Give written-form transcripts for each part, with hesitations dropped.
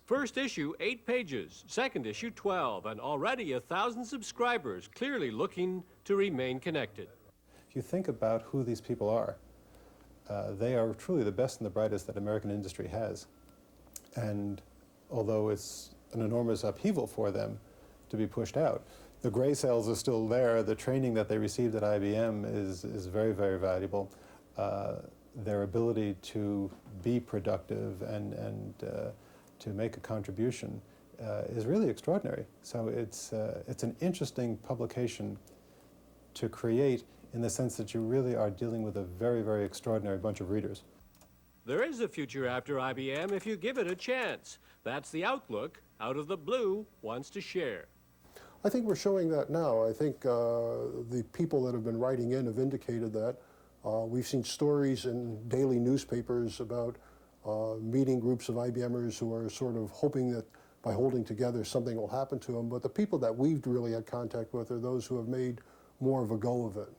First issue, 8 pages. Second issue, 12. And already 1,000 subscribers, clearly looking to remain connected. If you think about who these people are, they are truly the best and the brightest that American industry has. And although it's an enormous upheaval for them to be pushed out, the gray cells are still there. The training that they received at IBM is very, very valuable. Their ability to be productive and to make a contribution is really extraordinary. So it's an interesting publication to create in the sense that you really are dealing with a very, very extraordinary bunch of readers. There is a future after IBM if you give it a chance. That's the outlook Out of the Blue wants to share. I think we're showing that now. I think the people that have been writing in have indicated that. We've seen stories in daily newspapers about meeting groups of IBMers who are sort of hoping that by holding together something will happen to them. But the people that we've really had contact with are those who have made more of a go of it.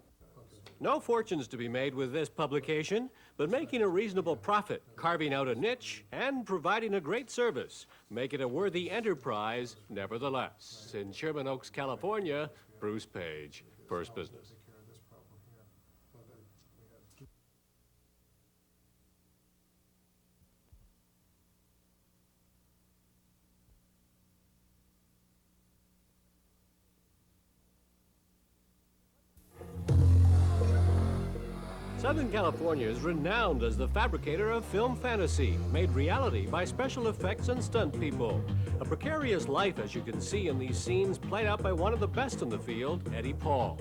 No fortunes to be made with this publication, but making a reasonable profit, carving out a niche, and providing a great service. Make it a worthy enterprise, nevertheless. In Sherman Oaks, California, Bruce Page, First Business. Southern California is renowned as the fabricator of film fantasy, made reality by special effects and stunt people. A precarious life, as you can see in these scenes, played out by one of the best in the field, Eddie Paul.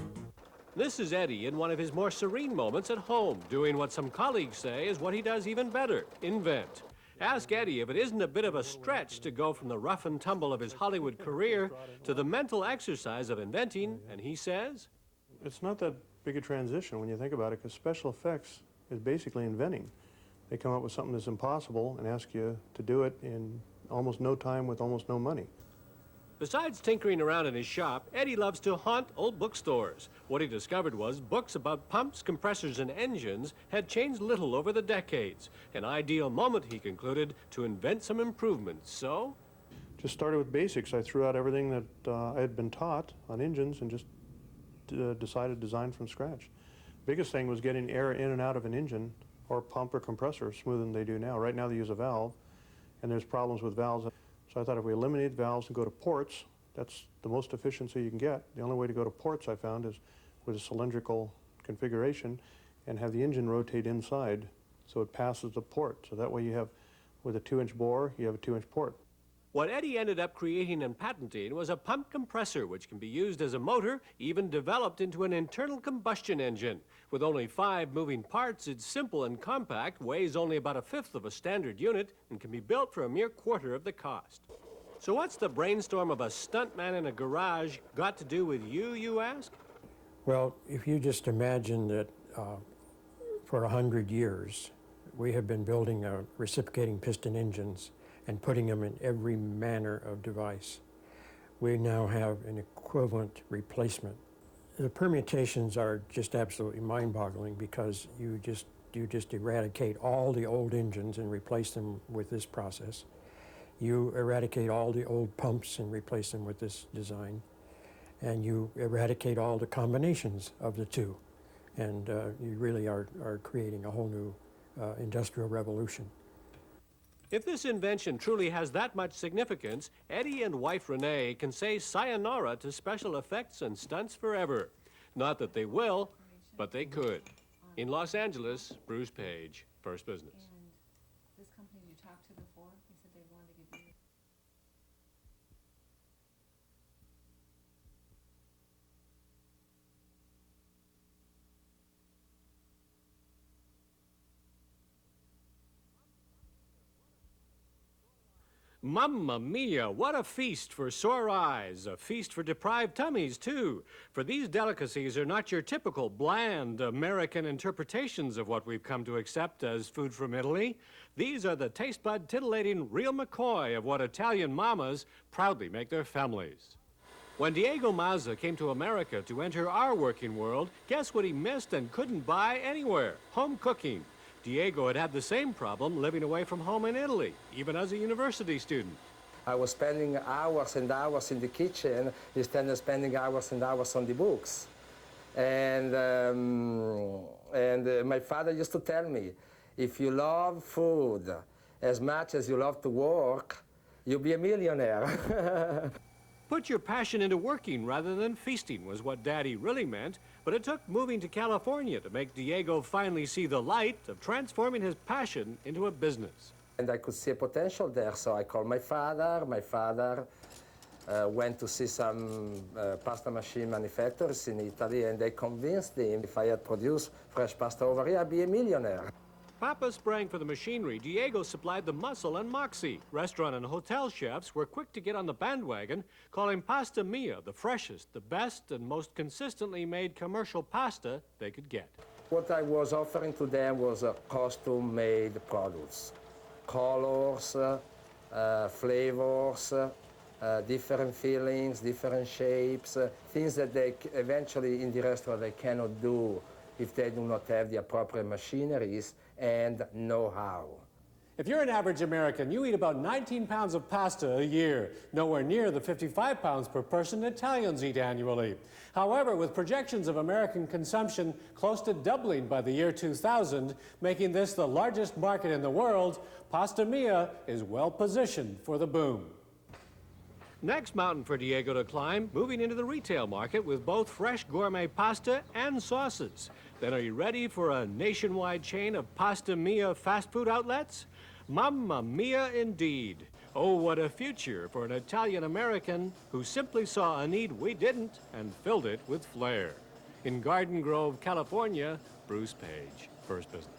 This is Eddie in one of his more serene moments at home, doing what some colleagues say is what he does even better, invent. Ask Eddie if it isn't a bit of a stretch to go from the rough and tumble of his Hollywood career to the mental exercise of inventing, and he says, "It's not that big a transition when you think about it, because special effects is basically inventing. They come up with something that's impossible and ask you to do it in almost no time with almost no money." Besides tinkering around in his shop, Eddie loves to haunt old bookstores. What he discovered was books about pumps, compressors, and engines had changed little over the decades. An ideal moment, he concluded, to invent some improvements. So Just started with basics. I threw out everything that I had been taught on engines and just decided to design from scratch. Biggest thing was getting air in and out of an engine or pump or compressor smoother than they do now. Right now they use a valve, and there's problems with valves. So I thought if we eliminate valves and go to ports, that's the most efficiency you can get. The only way to go to ports, I found, is with a cylindrical configuration and have the engine rotate inside so it passes the port. So that way you have, with a 2-inch bore, you have a 2-inch port. what Eddie ended up creating and patenting was a pump compressor which can be used as a motor, even developed into an internal combustion engine. With only 5 moving parts, it's simple and compact, weighs only about 1/5 of a standard unit, and can be built for a mere 1/4 of the cost. So what's the brainstorm of a stuntman in a garage got to do with you, you ask? Well, if you just imagine that for 100 years, we have been building reciprocating piston engines and putting them in every manner of device. We now have an equivalent replacement. The permutations are just absolutely mind-boggling because you just eradicate all the old engines and replace them with this process. You eradicate all the old pumps and replace them with this design. And you eradicate all the combinations of the two. And you really are creating a whole new industrial revolution. If this invention truly has that much significance, Eddie and wife Renee can say sayonara to special effects and stunts forever. Not that they will, but they could. In Los Angeles, Bruce Page, First Business. And this company you talked to before, they said they wanted to give you... Mamma mia, what a feast for sore eyes, a feast for deprived tummies, too. For these delicacies are not your typical bland American interpretations of what we've come to accept as food from Italy. These are the taste bud titillating real McCoy of what Italian mamas proudly make their families. When Diego Mazza came to America to enter our working world, guess what he missed and couldn't buy anywhere? Home cooking. Diego had had the same problem living away from home in Italy, even as a university student. I was spending hours and hours in the kitchen instead of spending hours and hours on the books. And my father used to tell me, if you love food as much as you love to work, you'll be a millionaire. Put your passion into working rather than feasting was what Daddy really meant, but it took moving to California to make Diego finally see the light of transforming his passion into a business. And I could see a potential there, so I called my father. My father went to see some pasta machine manufacturers in Italy, and they convinced him if I had produced fresh pasta over here, I'd be a millionaire. Papa sprang for the machinery, Diego supplied the muscle and moxie. Restaurant and hotel chefs were quick to get on the bandwagon, calling Pasta Mia the freshest, the best, and most consistently made commercial pasta they could get. What I was offering to them was custom-made products. Colors, flavors, different fillings, different shapes, things that they eventually in the restaurant they cannot do if they do not have the appropriate machineries and know-how. If you're an average American, you eat about 19 pounds of pasta a year, nowhere near the 55 pounds per person Italians eat annually. However, with projections of American consumption close to doubling by the year 2000, making this the largest market in the world, Pasta Mia is well positioned for the boom. Next mountain for Diego to climb, moving into the retail market with both fresh gourmet pasta and sauces. Then are you ready for a nationwide chain of Pasta Mia fast food outlets? Mamma mia indeed. Oh, what a future for an Italian-American who simply saw a need we didn't and filled it with flair. In Garden Grove, California, Bruce Page, First Business.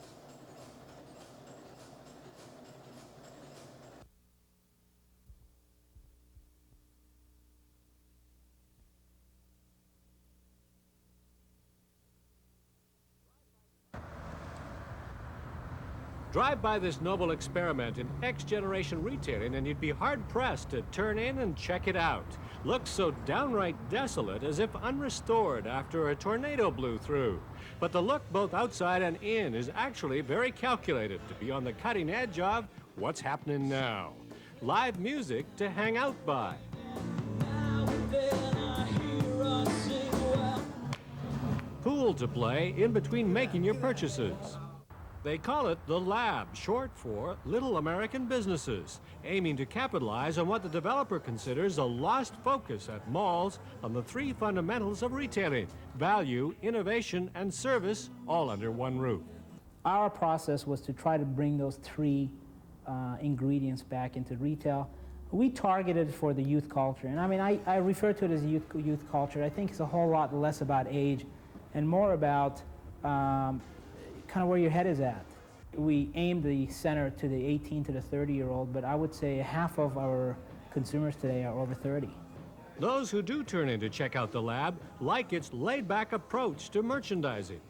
Drive by this noble experiment in X-generation retailing and you'd be hard-pressed to turn in and check it out. Looks so downright desolate as if unrestored after a tornado blew through. But the look both outside and in is actually very calculated to be on the cutting edge of what's happening now. Live music to hang out by. Pool to play in between making your purchases. They call it the Lab, short for Little American Businesses, aiming to capitalize on what the developer considers a lost focus at malls on the three fundamentals of retailing: value, innovation, and service, all under one roof. Our process was to try to bring those three ingredients back into retail. We targeted for the youth culture, and I mean, I refer to it as youth culture. I think it's a whole lot less about age and more about kind of where your head is at. We aimed the center to the 18 to the 30-year-old, but I would say half of our consumers today are over 30. Those who do turn in to check out the Lab like its laid-back approach to merchandising.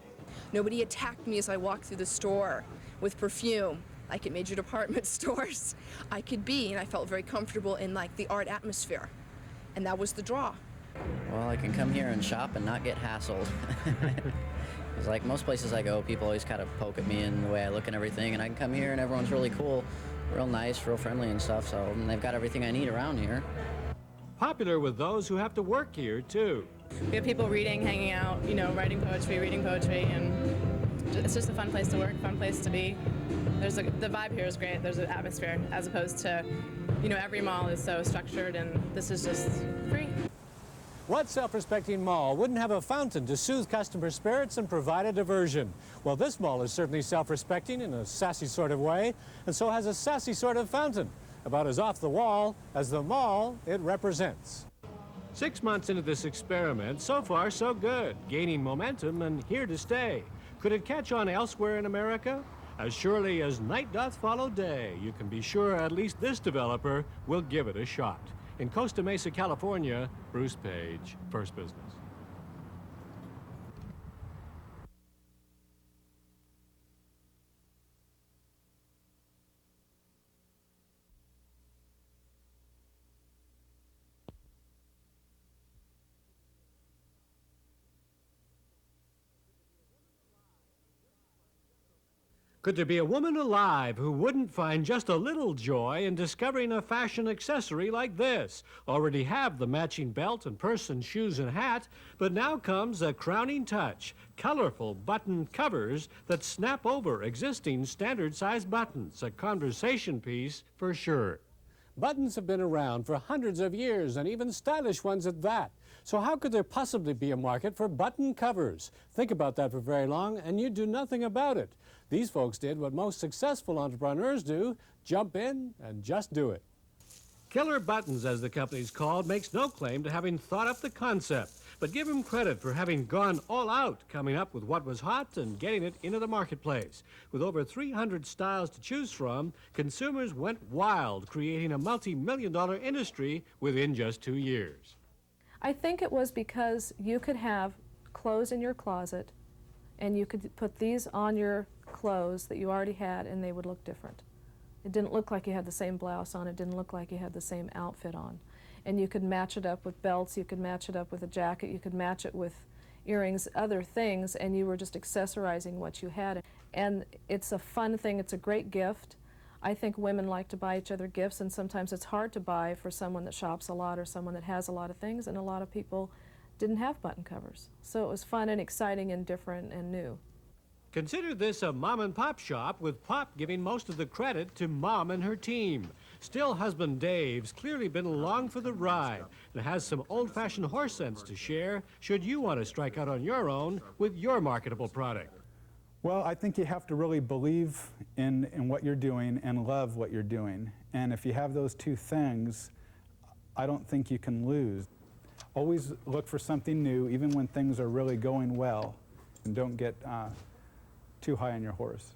Nobody attacked me as I walked through the store with perfume, like at major department stores. I could be, and I felt very comfortable in like the art atmosphere, and that was the draw. Well, I can come here and shop and not get hassled. It's like most places I go, people always kind of poke at me and the way I look and everything, and I can come here and everyone's really cool, real nice, real friendly and stuff, so and they've got everything I need around here. Popular with those who have to work here, too. We have people reading, hanging out, you know, writing poetry, reading poetry, and it's just a fun place to work, fun place to be. The vibe here is great. There's an atmosphere, as opposed to, you know, every mall is so structured, and this is just free. What self-respecting mall wouldn't have a fountain to soothe customer spirits and provide a diversion? Well, this mall is certainly self-respecting in a sassy sort of way, and so has a sassy sort of fountain, about as off the wall as the mall it represents. 6 months into this experiment, so far so good, gaining momentum and here to stay. Could it catch on elsewhere in America? As surely as night doth follow day, you can be sure at least this developer will give it a shot. In Costa Mesa, California, Bruce Page, First Business. Could there be a woman alive who wouldn't find just a little joy in discovering a fashion accessory like this? Already have the matching belt and purse and shoes and hat, but now comes a crowning touch. Colorful button covers that snap over existing standard-sized buttons. A conversation piece for sure. Buttons have been around for hundreds of years, and even stylish ones at that. So how could there possibly be a market for button covers? Think about that for very long, and you'd do nothing about it. These folks did what most successful entrepreneurs do: jump in and just do it. Killer Buttons, as the company's called, makes no claim to having thought up the concept, but give them credit for having gone all out, coming up with what was hot and getting it into the marketplace. With over 300 styles to choose from, consumers went wild, creating a multi-million-dollar industry within just 2 years. I think it was because you could have clothes in your closet and you could put these on your clothes that you already had and they would look different. It didn't look like you had the same blouse on, it didn't look like you had the same outfit on. And you could match it up with belts, you could match it up with a jacket, you could match it with earrings, other things, and you were just accessorizing what you had. And it's a fun thing, it's a great gift. I think women like to buy each other gifts, and sometimes it's hard to buy for someone that shops a lot or someone that has a lot of things, and a lot of people didn't have button covers. So it was fun and exciting and different and new. Consider this a mom-and-pop shop, with Pop giving most of the credit to Mom and her team. Still, husband Dave's clearly been along for the ride and has some old-fashioned horse sense to share should you want to strike out on your own with your marketable product. Well, I think you have to really believe in what you're doing and love what you're doing. And if you have those two things, I don't think you can lose. Always look for something new, even when things are really going well, and don't get too high on your horse.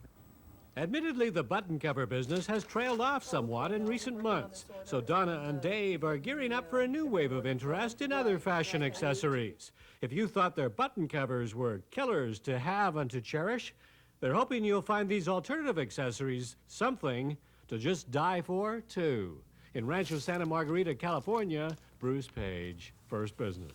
Admittedly, the button cover business has trailed off somewhat in recent months, so Donna and Dave are gearing up for a new wave of interest in other fashion accessories. If you thought their button covers were killers to have and to cherish, they're hoping you'll find these alternative accessories something to just die for, too. In Rancho Santa Margarita, California, Bruce Page, First Business.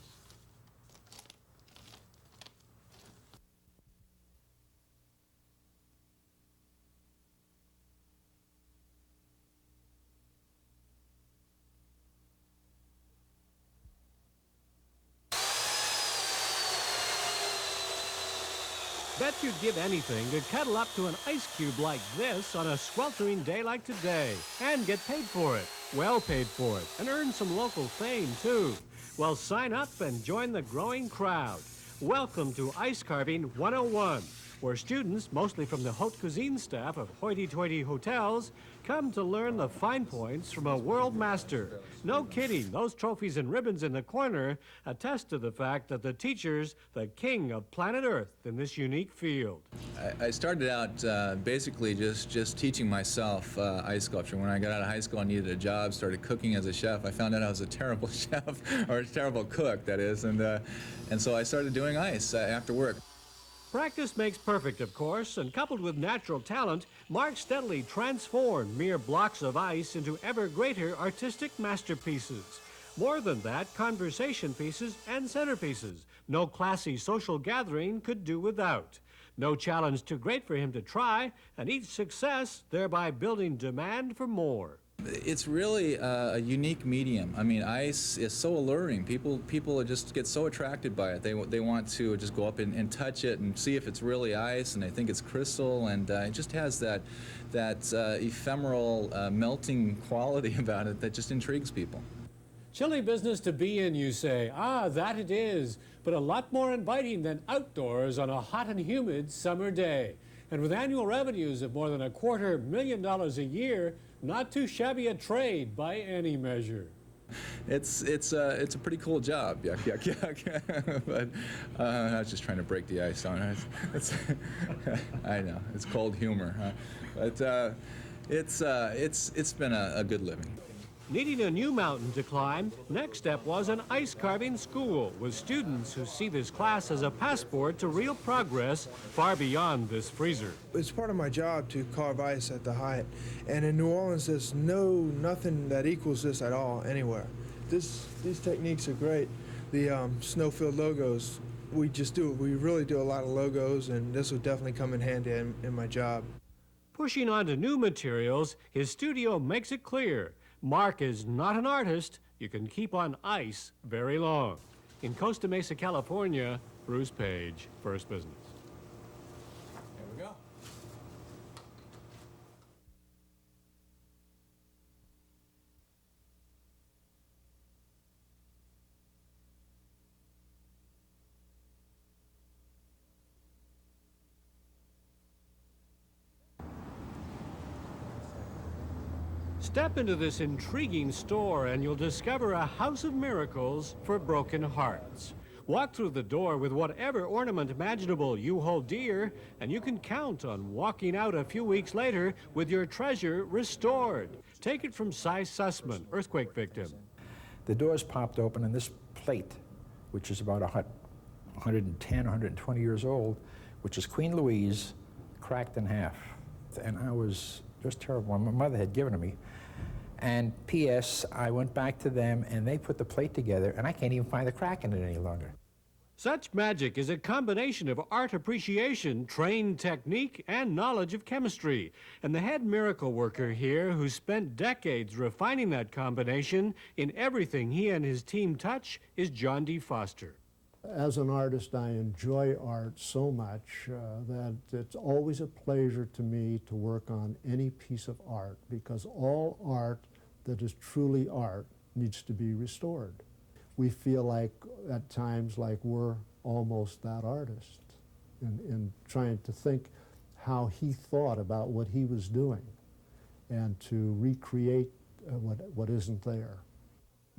Bet you'd give anything to cuddle up to an ice cube like this on a sweltering day like today and get paid for it, well paid for it, and earn some local fame, too. Well, sign up and join the growing crowd. Welcome to Ice Carving 101, where students, mostly from the haute cuisine staff of hoity-toity hotels, come to learn the fine points from a world master. No kidding, those trophies and ribbons in the corner attest to the fact that the teacher's the king of planet Earth in this unique field. I started out basically just teaching myself ice sculpture. When I got out of high school, I needed a job, started cooking as a chef. I found out I was a terrible chef, or a terrible cook, that is, and so I started doing ice after work. Practice makes perfect, of course, and coupled with natural talent, Mark steadily transformed mere blocks of ice into ever greater artistic masterpieces. More than that, conversation pieces and centerpieces no classy social gathering could do without. No challenge too great for him to try, and each success thereby building demand for more. It's really a unique medium. I mean, ice is so alluring. People just get so attracted by it. They want to just go up and touch it and see if it's really ice, and they think it's crystal, and it just has that ephemeral melting quality about it that just intrigues people. Chilly business to be in, you say. Ah, that it is, but a lot more inviting than outdoors on a hot and humid summer day. And with annual revenues of more than $250,000 a year, not too shabby a trade by any measure. It's a pretty cool job, yuck, yuck, yuck. But I was just trying to break the ice on it. I know, it's cold humor, huh? But it's been a good living. Needing a new mountain to climb, next step was an ice carving school with students who see this class as a passport to real progress far beyond this freezer. It's part of my job to carve ice at the height, and in New Orleans there's nothing that equals this at all anywhere. These techniques are great. The snow-filled logos, we really do a lot of logos, and this will definitely come in handy in my job. Pushing on to new materials, his studio makes it clear Mark is not an artist you can keep on ice very long. In Costa Mesa, California, Bruce Page, First Business. There we go. Step into this intriguing store and you'll discover a house of miracles for broken hearts. Walk through the door with whatever ornament imaginable you hold dear, and you can count on walking out a few weeks later with your treasure restored. Take it from Cy Sussman, earthquake victim. The doors popped open and this plate, which is about 110, 120 years old, which is Queen Louise, cracked in half. And I was just terrible. My mother had given it to me. And P.S., I went back to them and they put the plate together and I can't even find the crack in it any longer. Such magic is a combination of art appreciation, trained technique, and knowledge of chemistry. And the head miracle worker here, who spent decades refining that combination in everything he and his team touch, is John D. Foster. As an artist, I enjoy art so much that it's always a pleasure to me to work on any piece of art, because all art that is truly art needs to be restored. We feel like, at times, like we're almost that artist in trying to think how he thought about what he was doing and to recreate what isn't there.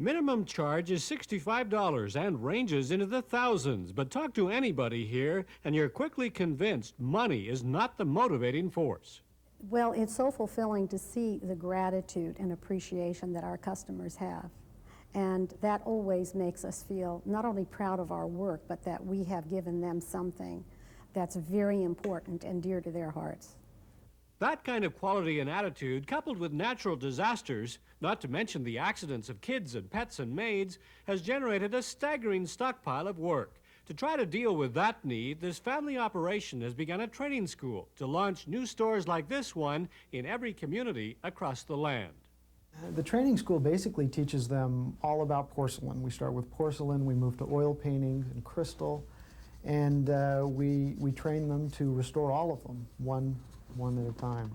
Minimum charge is $65 and ranges into the thousands, but talk to anybody here and you're quickly convinced money is not the motivating force. Well, it's so fulfilling to see the gratitude and appreciation that our customers have. And that always makes us feel not only proud of our work, but that we have given them something that's very important and dear to their hearts. That kind of quality and attitude, coupled with natural disasters, not to mention the accidents of kids and pets and maids, has generated a staggering stockpile of work. To try to deal with that need, this family operation has begun a training school to launch new stores like this one in every community across the land. The training school basically teaches them all about porcelain. We start with porcelain, we move to oil painting and crystal, and we train them to restore all of them, one at a time.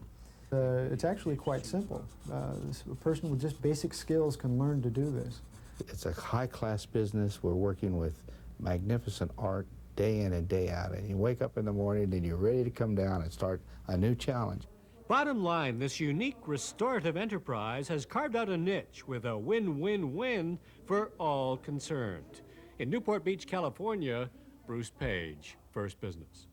It's actually quite simple. A person with just basic skills can learn to do this. It's a high-class business. We're working with magnificent art day in and day out. And you wake up in the morning and you're ready to come down and start a new challenge. Bottom line, this unique restorative enterprise has carved out a niche with a win-win-win for all concerned. In Newport Beach, California, Bruce Page, First Business.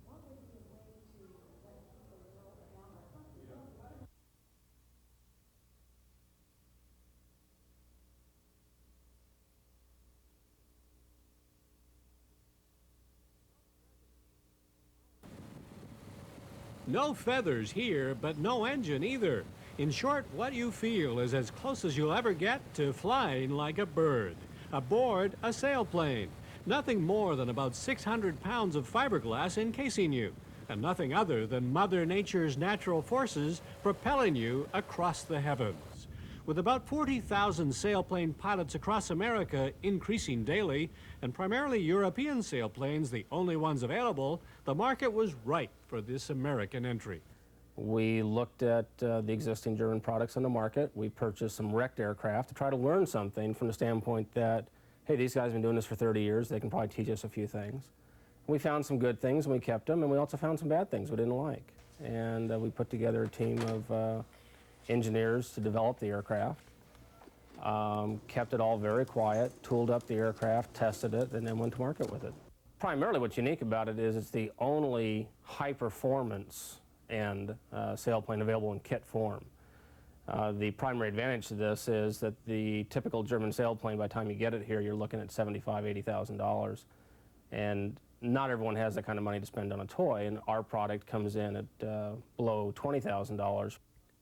No feathers here, but no engine either. In short, what you feel is as close as you'll ever get to flying like a bird. Aboard a sailplane. Nothing more than about 600 pounds of fiberglass encasing you, and nothing other than Mother Nature's natural forces propelling you across the heavens. With about 40,000 sailplane pilots across America increasing daily, and primarily European sailplanes the only ones available, the market was ripe for this American entry. We looked at the existing German products on the market. We purchased some wrecked aircraft to try to learn something from the standpoint that, hey, these guys have been doing this for 30 years. They can probably teach us a few things. We found some good things and we kept them, and we also found some bad things we didn't like. And we put together a team of engineers to develop the aircraft, kept it all very quiet, tooled up the aircraft, tested it, and then went to market with it. Primarily what's unique about it is it's the only high-performance and sailplane available in kit form. The primary advantage to this is that the typical German sailplane, by the time you get it here, you're looking at $75,000, $80,000. And not everyone has that kind of money to spend on a toy, and our product comes in at below $20,000.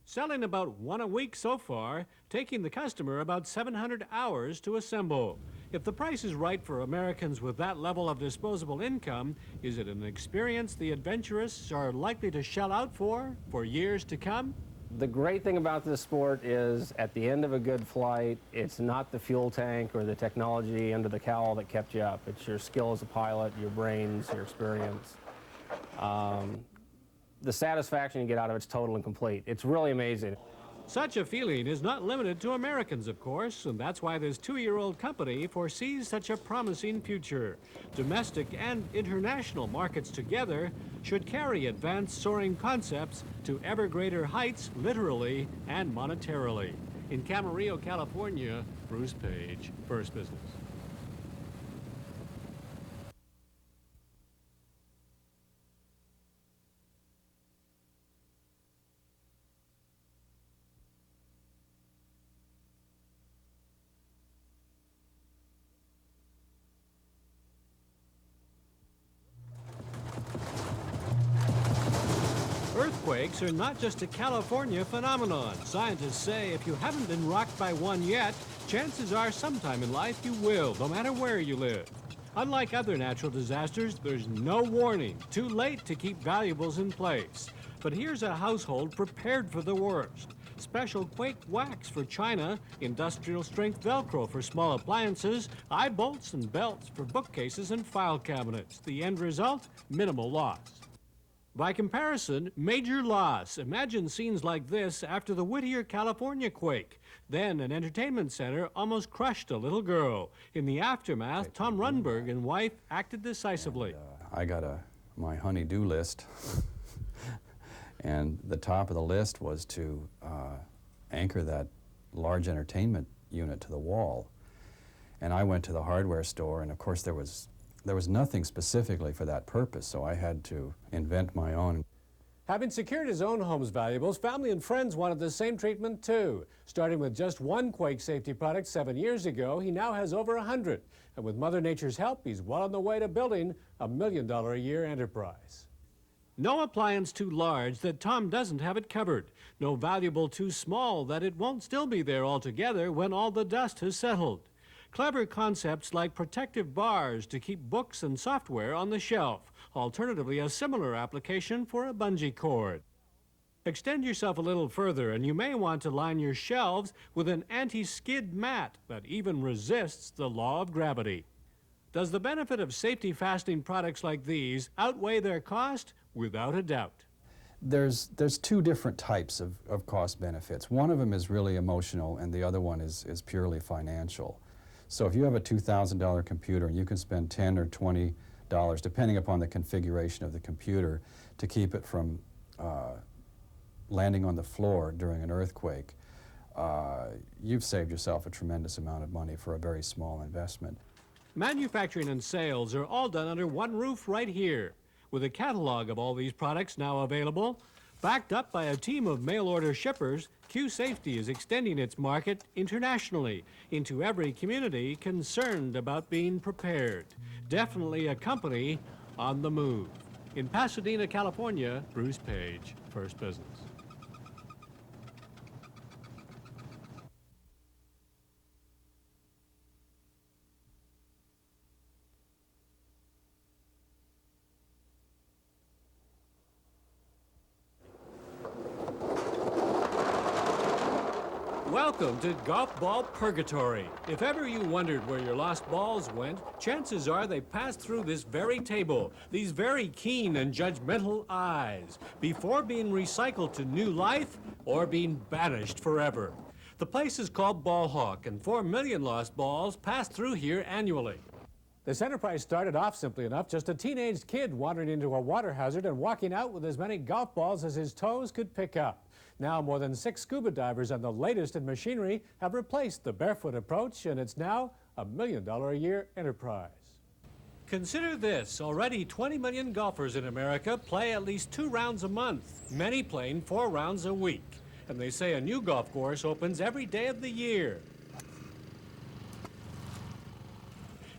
selling about one a week so far, taking the customer about 700 hours to assemble. If the price is right for Americans with that level of disposable income, is it an experience the adventurous are likely to shell out for years to come? The great thing about this sport is at the end of a good flight, it's not the fuel tank or the technology under the cowl that kept you up. It's your skill as a pilot, your brains, your experience. The satisfaction you get out of it's total and complete. It's really amazing. Such a feeling is not limited to Americans, of course, and that's why this 2-year-old company foresees such a promising future. Domestic and international markets together should carry advanced soaring concepts to ever greater heights, literally and monetarily. In Camarillo, California, Bruce Page, First Business. Earthquakes are not just a California phenomenon. Scientists say if you haven't been rocked by one yet, chances are sometime in life you will, no matter where you live. Unlike other natural disasters, there's no warning. Too late to keep valuables in place. But here's a household prepared for the worst. Special quake wax for china, industrial strength Velcro for small appliances, eye bolts and belts for bookcases and file cabinets. The end result? Minimal loss. By comparison, major loss. Imagine scenes like this after the Whittier, California quake. Then an entertainment center almost crushed a little girl. In the aftermath, Tom Rundberg and wife acted decisively. I got my honey-do list, and the top of the list was to anchor that large entertainment unit to the wall. And I went to the hardware store, and of course there was nothing specifically for that purpose, so I had to invent my own. Having secured his own home's valuables, family and friends wanted the same treatment too. Starting with just one quake safety product 7 years ago, he now has over 100. And with Mother Nature's help, he's well on the way to building a $1 million a year enterprise. No appliance too large that Tom doesn't have it covered. No valuable too small that it won't still be there altogether when all the dust has settled. Clever concepts like protective bars to keep books and software on the shelf. Alternatively, a similar application for a bungee cord. Extend yourself a little further and you may want to line your shelves with an anti-skid mat that even resists the law of gravity. Does the benefit of safety fastening products like these outweigh their cost? Without a doubt. There's two different types of cost benefits. One of them is really emotional and the other one is purely financial. So if you have a $2,000 computer and you can spend $10 or $20, depending upon the configuration of the computer, to keep it from landing on the floor during an earthquake, you've saved yourself a tremendous amount of money for a very small investment. Manufacturing and sales are all done under one roof right here. With a catalog of all these products now available, backed up by a team of mail-order shippers, Q-Safety is extending its market internationally into every community concerned about being prepared. Definitely a company on the move. In Pasadena, California, Bruce Page, First Business. Welcome to Golf Ball Purgatory. If ever you wondered where your lost balls went, chances are they passed through this very table, these very keen and judgmental eyes, before being recycled to new life or being banished forever. The place is called Ball Hawk, and 4 million lost balls pass through here annually. This enterprise started off simply enough, just a teenage kid wandering into a water hazard and walking out with as many golf balls as his toes could pick up. Now more than 6 scuba divers and the latest in machinery have replaced the barefoot approach, and it's now a $1 million a year enterprise. Consider this, already 20 million golfers in America play at least 2 rounds a month, many playing 4 rounds a week. And they say a new golf course opens every day of the year.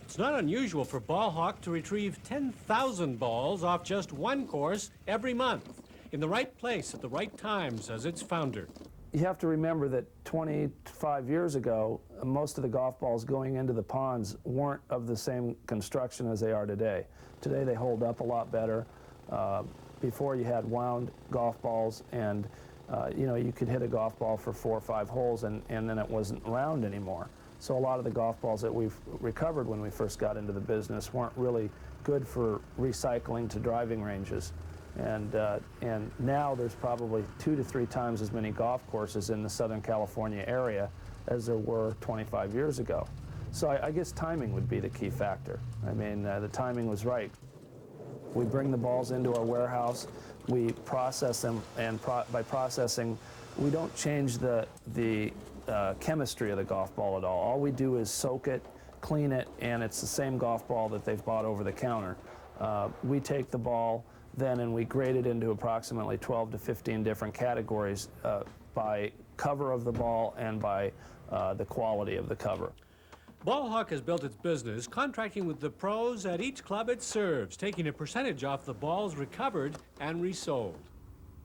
It's not unusual for Ball Hawk to retrieve 10,000 balls off just one course every month. in the right place at the right time, says its founder. You have to remember that 25 years ago, most of the golf balls going into the ponds weren't of the same construction as they are today. Today they hold up a lot better. Before you had wound golf balls, and you know, you could hit a golf ball for 4 or 5 holes and then it wasn't round anymore. So a lot of the golf balls that we've recovered when we first got into the business weren't really good for recycling to driving ranges. And now there's probably 2 to 3 times as many golf courses in the Southern California area as there were 25 years ago. So I guess timing would be the key factor. I mean, the timing was right. We bring the balls into our warehouse, we process them, and by processing, we don't change the chemistry of the golf ball at all. All we do is soak it, clean it, and it's the same golf ball that they've bought over the counter. We take the ball then and we grade it into approximately 12 to 15 different categories by cover of the ball and by the quality of the cover. Ballhawk has built its business contracting with the pros at each club it serves, taking a percentage off the balls recovered and resold.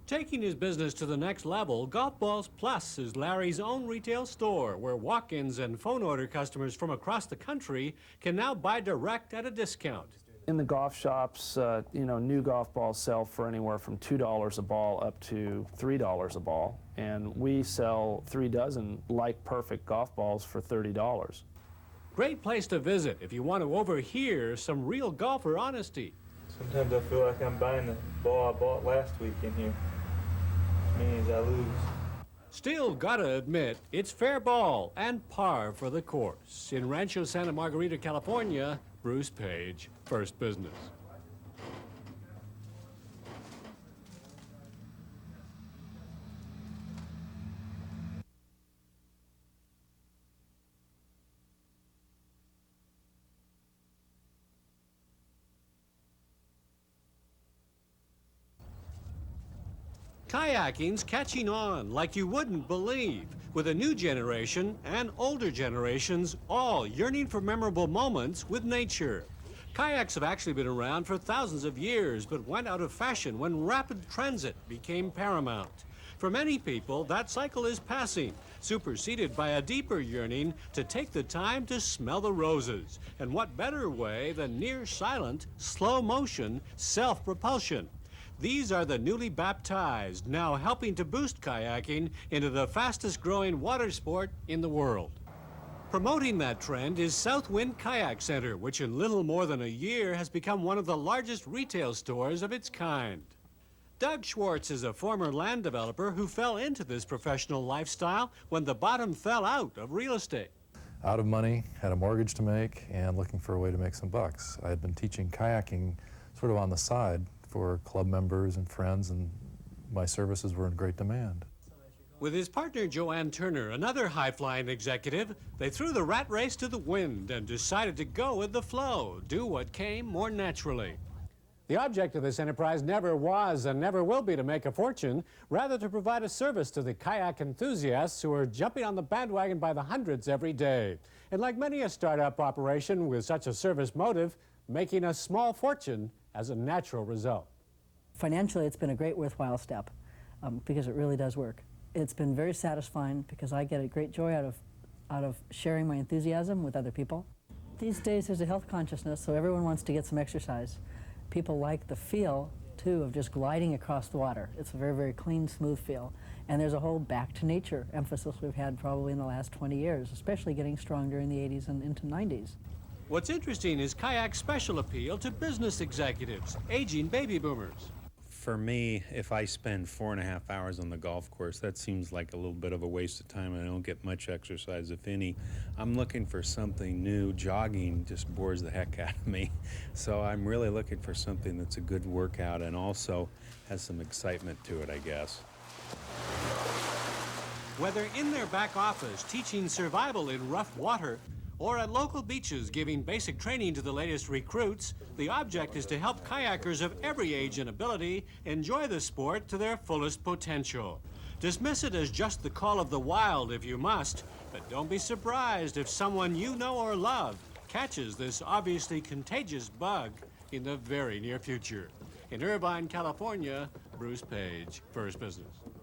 Taking his business to the next level, Golf Balls Plus is Larry's own retail store where walk-ins and phone order customers from across the country can now buy direct at a discount. In the golf shops, you know, new golf balls sell for anywhere from $2 a ball up to $3 a ball, and we sell 3 dozen like-perfect golf balls for $30. Great place to visit if you want to overhear some real golfer honesty. Sometimes I feel like I'm buying the ball I bought last week in here, which means I lose. Still gotta admit, it's fair ball and par for the course. In Rancho Santa Margarita, California, Bruce Page, First Business. Kayaking's catching on like you wouldn't believe, with a new generation and older generations all yearning for memorable moments with nature. Kayaks have actually been around for thousands of years, but went out of fashion when rapid transit became paramount. For many people, that cycle is passing, superseded by a deeper yearning to take the time to smell the roses. And what better way than near silent, slow motion, self-propulsion? These are the newly baptized, now helping to boost kayaking into the fastest growing water sport in the world. Promoting that trend is Southwind Kayak Center, which in little more than a year has become one of the largest retail stores of its kind. Doug Schwartz is a former land developer who fell into this professional lifestyle when the bottom fell out of real estate. Out of money, had a mortgage to make, and looking for a way to make some bucks. I had been teaching kayaking sort of on the side for club members and friends, and my services were in great demand. With his partner Joanne Turner, another high-flying executive, they threw the rat race to the wind and decided to go with the flow, do what came more naturally. The object of this enterprise never was and never will be to make a fortune, rather to provide a service to the kayak enthusiasts who are jumping on the bandwagon by the hundreds every day. And like many a startup operation with such a service motive, making a small fortune as a natural result. Financially, it's been a great worthwhile step because it really does work. It's been very satisfying because I get a great joy out of sharing my enthusiasm with other people. These days there's a health consciousness, so everyone wants to get some exercise. People like the feel, too, of just gliding across the water. It's a very, very clean, smooth feel. And there's a whole back to nature emphasis we've had probably in the last 20 years, especially getting strong during the 80s and into 90s. What's interesting is kayak's special appeal to business executives, aging baby boomers. For me, if I spend 4.5 hours on the golf course, that seems like a little bit of a waste of time, and I don't get much exercise, if any. I'm looking for something new. Jogging just bores the heck out of me. So I'm really looking for something that's a good workout and also has some excitement to it, I guess. Whether in their back office teaching survival in rough water, or at local beaches giving basic training to the latest recruits, the object is to help kayakers of every age and ability enjoy the sport to their fullest potential. Dismiss it as just the call of the wild if you must, but don't be surprised if someone you know or love catches this obviously contagious bug in the very near future. In Irvine, California, Bruce Page, First Business.